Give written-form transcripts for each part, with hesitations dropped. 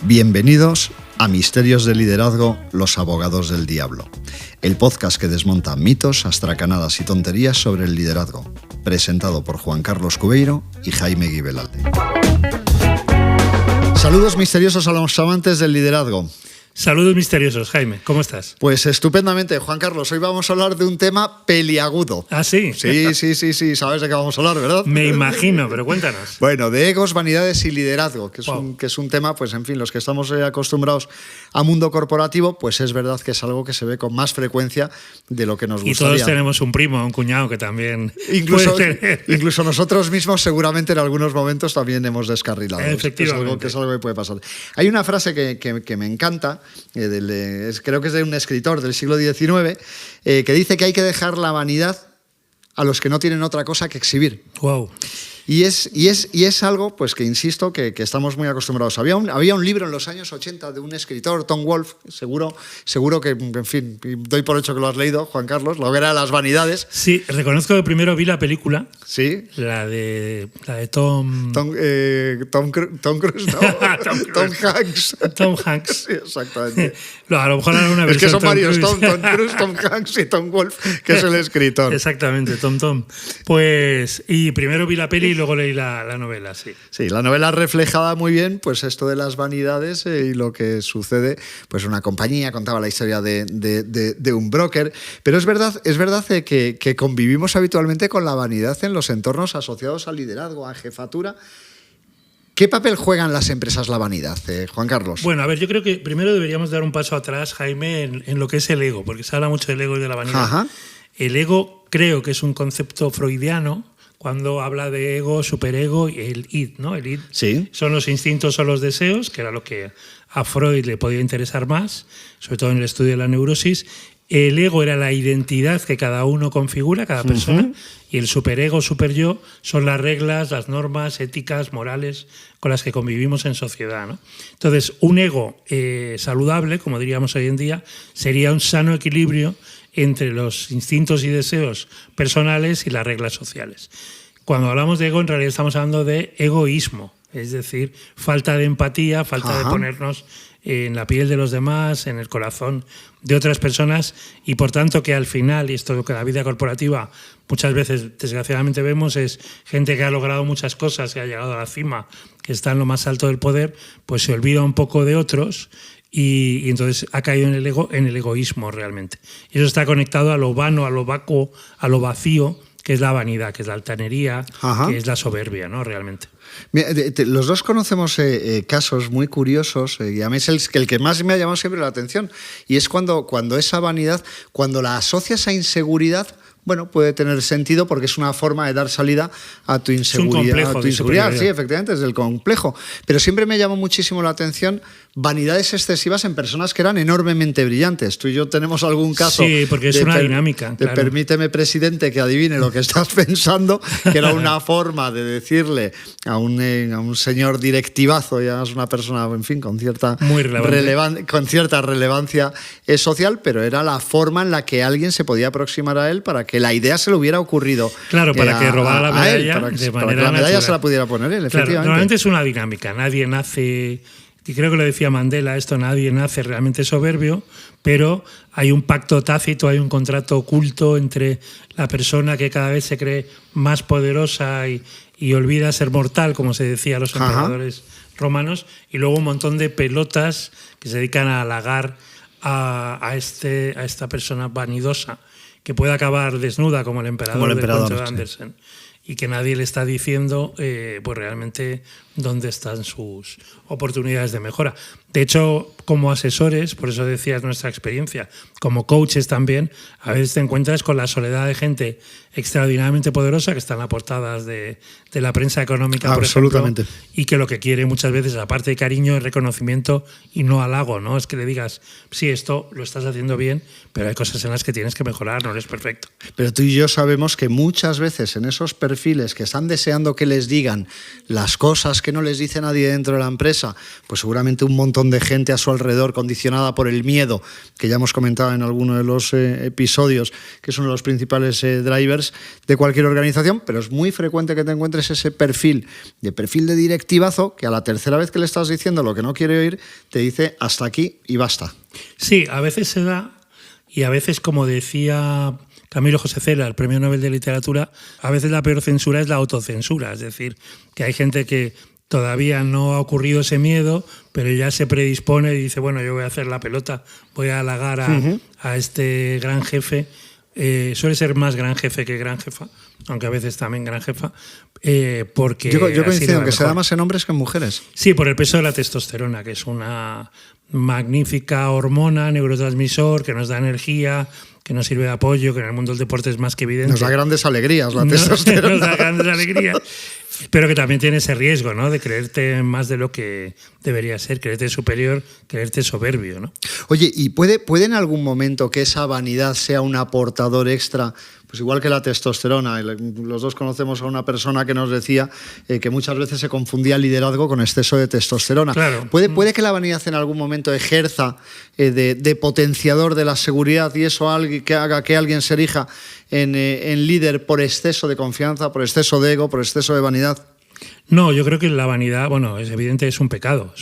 Bienvenidos a Misterios de Liderazgo, los abogados del diablo, el podcast que desmonta mitos, astracanadas y tonterías sobre el liderazgo, presentado por Juan Carlos Cubeiro y Jaime Guibelalde. Saludos misteriosos a los amantes del liderazgo. Saludos misteriosos, Jaime. ¿Cómo estás? Pues estupendamente, Juan Carlos. Hoy vamos a hablar de un tema peliagudo. ¿Ah, sí? Sí. Sabes de qué vamos a hablar, ¿verdad? Me imagino, pero cuéntanos. Bueno, de egos, vanidades y liderazgo, que es un tema, pues en fin, los que estamos acostumbrados a mundo corporativo, pues es verdad que es algo que se ve con más frecuencia de lo que nos gustaría. Y todos tenemos un primo, un cuñado que también Incluso nosotros mismos seguramente en algunos momentos también hemos descarrilado. Efectivamente. Es algo que puede pasar. Hay una frase que me encanta, creo que es de un escritor del siglo XIX, que dice que hay que dejar la vanidad a los que no tienen otra cosa que exhibir. Wow. Y es algo, pues que insisto, que estamos muy acostumbrados. Había un libro en los años 80 de un escritor, Tom Wolfe, seguro que, en fin, doy por hecho que lo has leído, Juan Carlos, lo que era Las vanidades. Sí, reconozco que primero vi la película. Sí. La de Tom Cruise, ¿no? Tom Hanks. Tom Hanks. Sí, exactamente. A lo mejor era una versión. Es que son Tom varios, Cruise. Tom Cruise, Tom Hanks y Tom Wolfe, que es el escritor. Exactamente, Tom. Pues, y primero vi la peli y luego leí la novela, sí. Sí, la novela reflejaba muy bien pues esto de las vanidades y lo que sucede, pues una compañía contaba la historia de un broker, pero es verdad que convivimos habitualmente con la vanidad en los entornos asociados al liderazgo, a jefatura. ¿Qué papel juegan las empresas la vanidad, Juan Carlos? Bueno, a ver, yo creo que primero deberíamos dar un paso atrás, Jaime, en lo que es el ego, porque se habla mucho del ego y de la vanidad. Ajá. El ego creo que es un concepto freudiano, cuando habla de ego, superego y el id, ¿no? El id Sí. son los instintos o los deseos, que era lo que a Freud le podía interesar más, sobre todo en el estudio de la neurosis. El ego era la identidad que cada uno configura, cada persona, y el superego, superyo, son las reglas, las normas éticas, morales con las que convivimos en sociedad, ¿no? Entonces, un ego saludable, como diríamos hoy en día, sería un sano equilibrio entre los instintos y deseos personales y las reglas sociales. Cuando hablamos de ego, en realidad estamos hablando de egoísmo, es decir, falta de empatía, falta de ponernos en la piel de los demás, en el corazón de otras personas, y por tanto que al final, y esto es lo que la vida corporativa muchas veces desgraciadamente vemos, es gente que ha logrado muchas cosas, que ha llegado a la cima, que está en lo más alto del poder, pues se olvida un poco de otros y entonces ha caído en el egoísmo realmente. Y eso está conectado a lo vano, a lo vacuo, a lo vacío, que es la vanidad, que es la altanería, que es la soberbia, ¿no? Realmente. Mira, los dos conocemos casos muy curiosos, y a mí es el que más me ha llamado siempre la atención, y es cuando esa vanidad, cuando la asocias a inseguridad, bueno, puede tener sentido porque es una forma de dar salida a tu inseguridad. Es un complejo. Sí, efectivamente, es del complejo. Pero siempre me llamó muchísimo la atención vanidades excesivas en personas que eran enormemente brillantes. Tú y yo tenemos algún caso. Sí, porque es una dinámica. Claro. Permíteme, presidente, que adivine lo que estás pensando, que era una forma de decirle a un señor directivazo, ya es una persona, en fin, con cierta relevancia social, pero era la forma en la que alguien se podía aproximar a él para que la idea se le hubiera ocurrido. Claro, para que robara la medalla para de manera que la medalla natural. se la pudiera poner él, efectivamente. Claro, normalmente es una dinámica. Nadie nace, y creo que lo decía Mandela, nadie nace realmente soberbio, pero hay un pacto tácito, hay un contrato oculto entre la persona que cada vez se cree más poderosa y olvida ser mortal, como se decía a los emperadores romanos, y luego un montón de pelotas que se dedican a halagar a esta persona vanidosa, que puede acabar desnuda como el emperador del Conde de Andersen, y que nadie le está diciendo pues realmente dónde están sus oportunidades de mejora. De hecho, como asesores, por eso decías nuestra experiencia, como coaches también, a veces te encuentras con la soledad de gente extraordinariamente poderosa que está en las portadas de la prensa económica, por ejemplo, y que lo que quiere muchas veces, aparte de cariño, es reconocimiento y no halago, ¿no? Es que le digas, sí, esto lo estás haciendo bien, pero hay cosas en las que tienes que mejorar, no eres perfecto. Pero tú y yo sabemos que muchas veces en esos perfiles que están deseando que les digan las cosas que no les dice nadie dentro de la empresa, pues seguramente un montón de gente a su alrededor condicionada por el miedo, que ya hemos comentado en alguno de los episodios, que es uno de los principales drivers de cualquier organización, pero es muy frecuente que te encuentres ese perfil de directivazo que a la tercera vez que le estás diciendo lo que no quiere oír, te dice hasta aquí y basta. Sí, a veces se da, y a veces, como decía Camilo José Cela, el Premio Nobel de Literatura, a veces la peor censura es la autocensura. Es decir, que hay gente que todavía no ha ocurrido ese miedo, pero ya se predispone y dice, bueno, yo voy a hacer la pelota, voy a halagar a este gran jefe. Suele ser más gran jefe que gran jefa, aunque a veces también gran jefa, porque... Yo coincido que se da más en hombres que en mujeres. Sí, por el peso de la testosterona, que es una magnífica hormona, neurotransmisor, que nos da energía, que nos sirve de apoyo, que en el mundo del deporte es más que evidente. Nos da grandes alegrías la testosterona. Nos da grandes alegrías, pero que también tiene ese riesgo, ¿no? De creerte más de lo que debería ser, creerte superior, creerte soberbio, ¿no? Oye, ¿y puede en algún momento que esa vanidad sea un aportador extra? Pues igual que la testosterona, los dos conocemos a una persona que nos decía que muchas veces se confundía el liderazgo con exceso de testosterona. Claro. ¿Puede que la vanidad en algún momento ejerza de potenciador de la seguridad y eso que haga que alguien se erija en líder por exceso de confianza, por exceso de ego, por exceso de vanidad? No, yo creo que la vanidad, bueno, es evidente, es un pecado,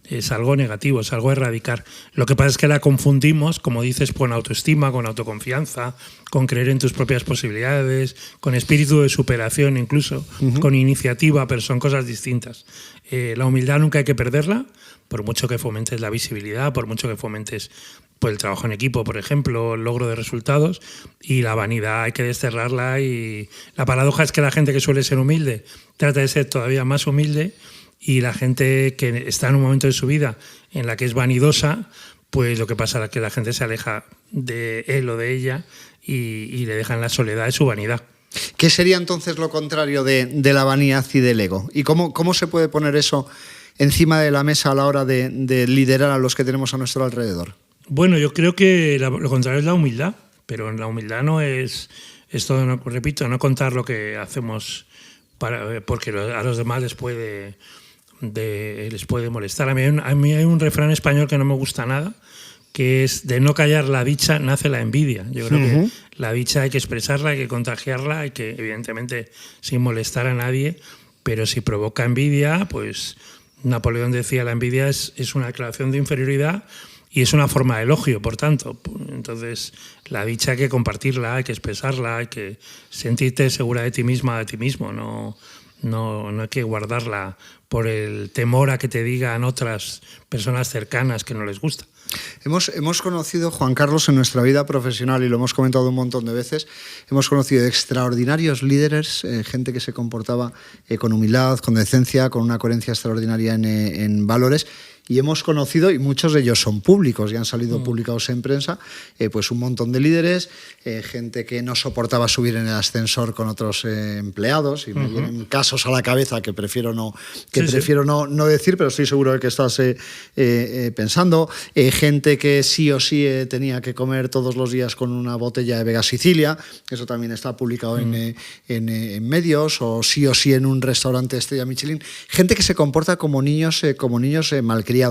es algo negativo, es algo a erradicar. Lo que pasa es que la confundimos, como dices, con autoestima, con autoconfianza, con creer en tus propias posibilidades, con espíritu de superación incluso, con iniciativa, pero son cosas distintas. La humildad nunca hay que perderla, por mucho que fomentes la visibilidad, por mucho que fomentes el trabajo en equipo, por ejemplo, el logro de resultados, y la vanidad hay que desterrarla. Y la paradoja es que la gente que suele ser humilde trata de ser todavía más humilde, y la gente que está en un momento de su vida en la que es vanidosa, pues lo que pasa es que la gente se aleja de él o de ella y le deja en la soledad de su vanidad. ¿Qué sería entonces lo contrario de la vanidad y del ego? ¿Y cómo se puede poner eso encima de la mesa a la hora de liderar a los que tenemos a nuestro alrededor? Bueno, yo creo que lo contrario es la humildad, pero la humildad no es todo, repito, no contar lo que hacemos porque a los demás les puede molestar. A mí hay un refrán español que no me gusta nada, que es: de no callar la dicha nace la envidia. Yo creo que la dicha hay que expresarla, hay que contagiarla, hay que, evidentemente, sin molestar a nadie, pero si provoca envidia, pues Napoleón decía, la envidia es una declaración de inferioridad y es una forma de elogio, por tanto. Entonces, la dicha hay que compartirla, hay que expresarla, hay que sentirte segura de ti misma, de ti mismo, no hay que guardarla por el temor a que te digan otras personas cercanas que no les gusta. Hemos conocido, Juan Carlos, en nuestra vida profesional, y lo hemos comentado un montón de veces, hemos conocido extraordinarios líderes, gente que se comportaba con humildad, con decencia, con una coherencia extraordinaria en valores. Y hemos conocido, y muchos de ellos son públicos y han salido publicados en prensa, pues un montón de líderes, gente que no soportaba subir en el ascensor con otros empleados, y me vienen casos a la cabeza que prefiero no decir, pero estoy seguro de que estás pensando. Gente que sí o sí tenía que comer todos los días con una botella de Vega Sicilia, eso también está publicado en medios, o sí en un restaurante estrella Michelin. Gente que se comporta como niños malcriados.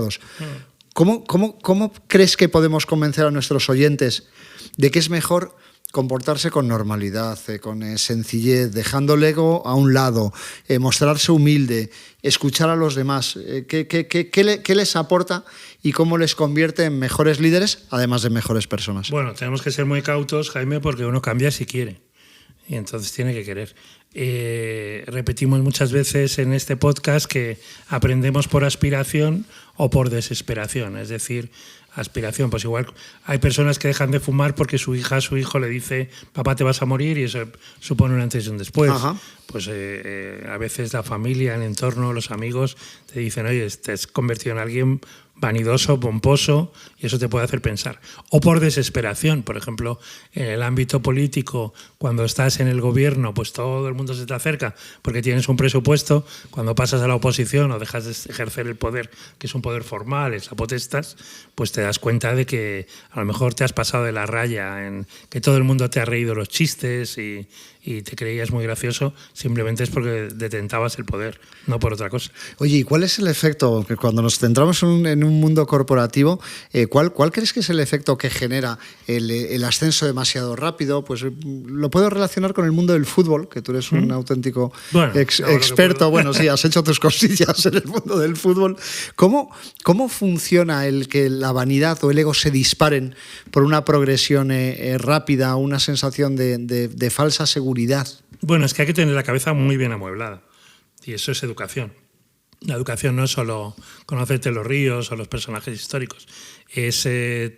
¿Cómo crees que podemos convencer a nuestros oyentes de que es mejor comportarse con normalidad, con sencillez, dejando el ego a un lado, mostrarse humilde, escuchar a los demás? ¿Qué les aporta y cómo les convierte en mejores líderes, además de mejores personas? Bueno, tenemos que ser muy cautos, Jaime, porque uno cambia si quiere. Y entonces tiene que querer. Repetimos muchas veces en este podcast que aprendemos por aspiración o por desesperación. Es decir, aspiración, pues igual hay personas que dejan de fumar porque su hijo le dice: papá, te vas a morir, y eso supone un antes y un después. Pues a veces la familia, el entorno, los amigos te dicen: oye, te has convertido en alguien vanidoso, pomposo, y eso te puede hacer pensar. O por desesperación, por ejemplo, en el ámbito político, cuando estás en el gobierno, pues todo el mundo se te acerca porque tienes un presupuesto. Cuando pasas a la oposición o dejas de ejercer el poder, que es un poder formal, es la potestas, pues te das cuenta de que a lo mejor te has pasado de la raya, en que todo el mundo te ha reído los chistes y te creías muy gracioso, simplemente es porque detentabas el poder, no por otra cosa. Oye, ¿y cuál es el efecto, que cuando nos centramos en un mundo corporativo, ¿cuál crees que es el efecto que genera el ascenso demasiado rápido? Pues lo puedo relacionar con el mundo del fútbol, que tú eres un auténtico experto. Bueno, sí, has hecho tus cosillas en el mundo del fútbol. ¿Cómo funciona el que la vanidad o el ego se disparen por una progresión rápida, una sensación de falsa seguridad? Bueno, es que hay que tener la cabeza muy bien amueblada, y eso es educación. La educación no es solo conocerte los ríos o los personajes históricos, es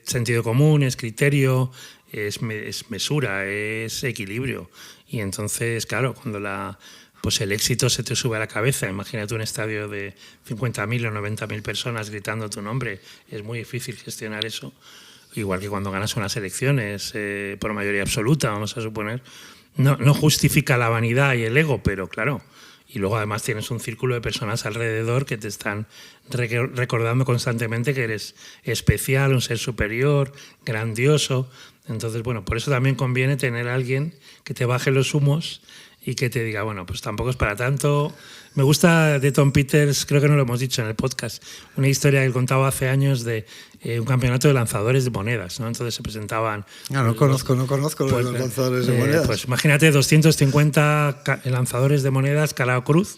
sentido común, es criterio, es mesura, es equilibrio. Y entonces, claro, cuando pues el éxito se te sube a la cabeza, imagínate un estadio de 50.000 o 90.000 personas gritando tu nombre, es muy difícil gestionar eso. Igual que cuando ganas unas elecciones por mayoría absoluta, vamos a suponer. No justifica la vanidad y el ego, pero claro. Y luego además tienes un círculo de personas alrededor que te están recordando constantemente que eres especial, un ser superior, grandioso. Entonces, bueno, por eso también conviene tener a alguien que te baje los humos y que te diga, bueno, pues tampoco es para tanto. Me gusta de Tom Peters, creo que no lo hemos dicho en el podcast, una historia que él contaba hace años de un campeonato de lanzadores de monedas, ¿no? Entonces se presentaban... No conozco pues, los lanzadores de monedas. Pues imagínate 250 lanzadores de monedas cara o cruz,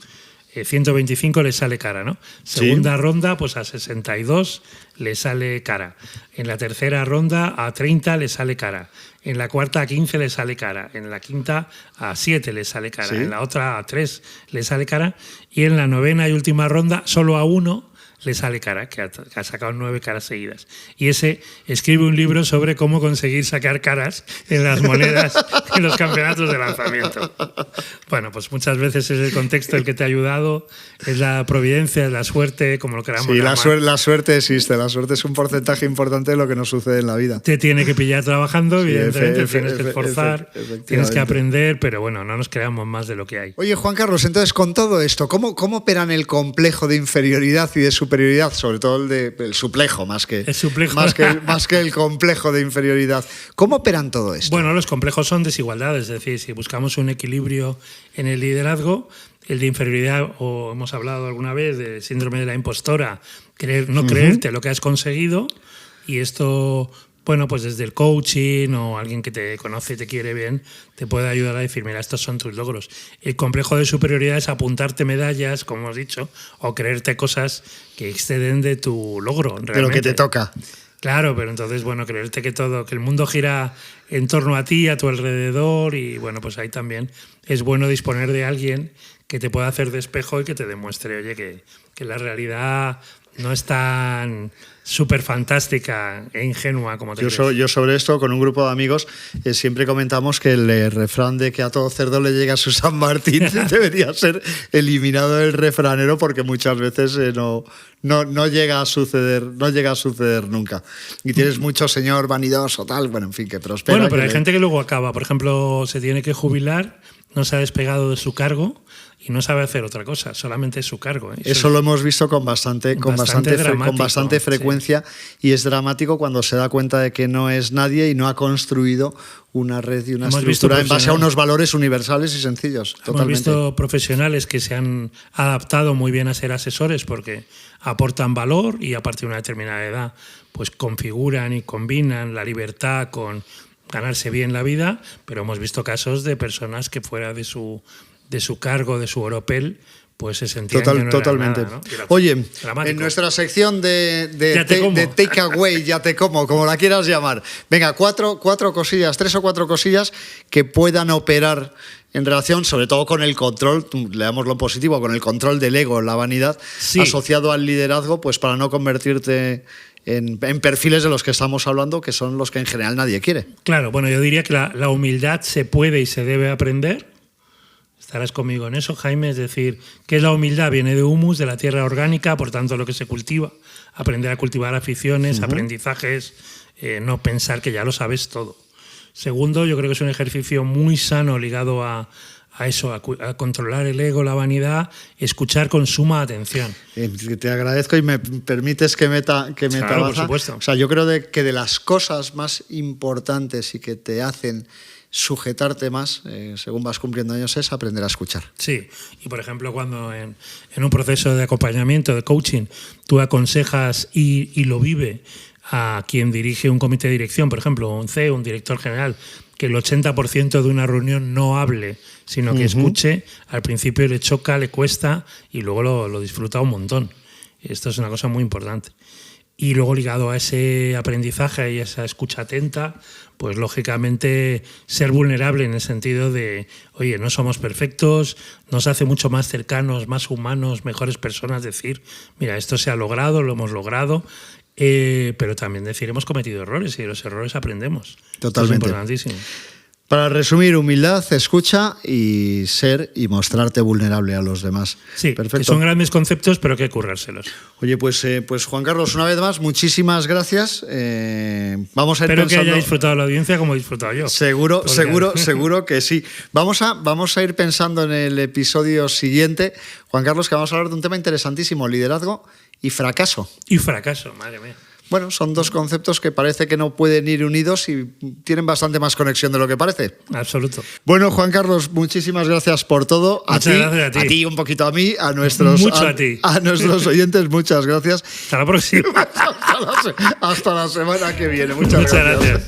125 le sale cara, ¿no? Segunda ronda, pues a 62 le sale cara. En la tercera ronda a 30 le sale cara. En la cuarta a 15 le sale cara. En la quinta a 7 le sale cara. ¿Sí? En la otra a 3 le sale cara. Y en la novena y última ronda solo a 1 le sale cara, que ha sacado 9 caras seguidas. Y ese escribe un libro sobre cómo conseguir sacar caras en las monedas en los campeonatos de lanzamiento. Bueno, pues muchas veces es el contexto el que te ha ayudado, es la providencia, es la suerte, como lo queramos llamar. Sí, la suerte existe, la suerte es un porcentaje importante de lo que nos sucede en la vida. Te tiene que pillar trabajando, evidentemente, tienes que esforzar, tienes que aprender, pero bueno, no nos creamos más de lo que hay. Oye, Juan Carlos, entonces con todo esto, ¿cómo operan el complejo de inferioridad y de superioridad? Sobre todo el suplejo, más que el complejo de inferioridad. ¿Cómo operan todo esto? Bueno, los complejos son desigualdades, es decir, si buscamos un equilibrio en el liderazgo, el de inferioridad, o hemos hablado alguna vez del síndrome de la impostora, creerte lo que has conseguido, y esto... Bueno, pues desde el coaching o alguien que te conoce y te quiere bien te puede ayudar a decir, mira, estos son tus logros. El complejo de superioridad es apuntarte medallas, como hemos dicho, o creerte cosas que exceden de tu logro. Realmente. De lo que te toca. Claro, pero entonces, bueno, creerte que el mundo gira en torno a ti, a tu alrededor, y bueno, pues ahí también es bueno disponer de alguien que te pueda hacer de espejo y que te demuestre, oye, que la realidad no es tan súper fantástica e ingenua como te crees. Yo sobre esto, con un grupo de amigos, siempre comentamos que el refrán de que a todo cerdo le llega su San Martín debería ser eliminado del refranero, porque muchas veces no llega a suceder nunca. Y tienes mucho señor vanidoso, tal, bueno, en fin, que prospera. Bueno, pero hay gente que luego acaba, por ejemplo, se tiene que jubilar, no se ha despegado de su cargo y no sabe hacer otra cosa, solamente es su cargo. Eso lo hemos visto con bastante frecuencia, sí. Y es dramático cuando se da cuenta de que no es nadie y no ha construido una red y una estructura en base a unos valores universales y sencillos. Hemos visto profesionales que se han adaptado muy bien a ser asesores porque aportan valor y a partir de una determinada edad pues configuran y combinan la libertad con ganarse bien la vida, pero hemos visto casos de personas que fuera de su cargo, de su oropel, pues se sentían que no totalmente. Era nada, ¿no? Oye, dramático. En nuestra sección de take away, ya te como la quieras llamar. Venga, tres o cuatro cosillas que puedan operar en relación, sobre todo con el control, leamos lo positivo, con el control del ego, la vanidad, sí, asociado al liderazgo, pues para no convertirte en perfiles de los que estamos hablando, que son los que en general nadie quiere. Claro, bueno, yo diría que la humildad se puede y se debe aprender. Es estarás conmigo en eso, Jaime, es decir, ¿qué es la humildad? Viene de humus, de la tierra orgánica, por tanto lo que se cultiva, aprender a cultivar aficiones, aprendizajes, no pensar que ya lo sabes todo. Segundo, yo creo que es un ejercicio muy sano ligado a eso, a controlar el ego, la vanidad, escuchar con suma atención. Te agradezco y me permites que meta claro, baza. por supuesto. O sea, yo creo que de las cosas más importantes y que te hacen sujetarte más, según vas cumpliendo años, es aprender a escuchar. Sí, y por ejemplo, cuando en un proceso de acompañamiento, de coaching, tú aconsejas y lo vive a quien dirige un comité de dirección, por ejemplo, un CEO, un director general, que el 80% de una reunión no hable, sino que escuche, al principio le choca, le cuesta y luego lo disfruta un montón. Esto es una cosa muy importante. Y luego ligado a ese aprendizaje y esa escucha atenta, pues lógicamente ser vulnerable en el sentido de, oye, no somos perfectos, nos hace mucho más cercanos, más humanos, mejores personas decir, mira, esto se ha logrado, lo hemos logrado, pero también decir, hemos cometido errores y de los errores aprendemos. Totalmente. Esto es importantísimo. Para resumir, humildad, escucha y ser y mostrarte vulnerable a los demás. Sí, perfecto. Que son grandes conceptos, pero hay que currárselos. Oye, pues Juan Carlos, una vez más, muchísimas gracias. Vamos a ir Espero pensando... que haya disfrutado la audiencia como he disfrutado yo. Seguro que sí. Vamos a ir pensando en el episodio siguiente, Juan Carlos, que vamos a hablar de un tema interesantísimo, liderazgo y fracaso. Y fracaso, madre mía. Bueno, son dos conceptos que parece que no pueden ir unidos y tienen bastante más conexión de lo que parece. Absoluto. Bueno, Juan Carlos, muchísimas gracias por todo. Muchas gracias a ti. A ti, un poquito a mí, a nuestros oyentes, muchas gracias. Hasta la próxima. Hasta la semana que viene. Muchas gracias.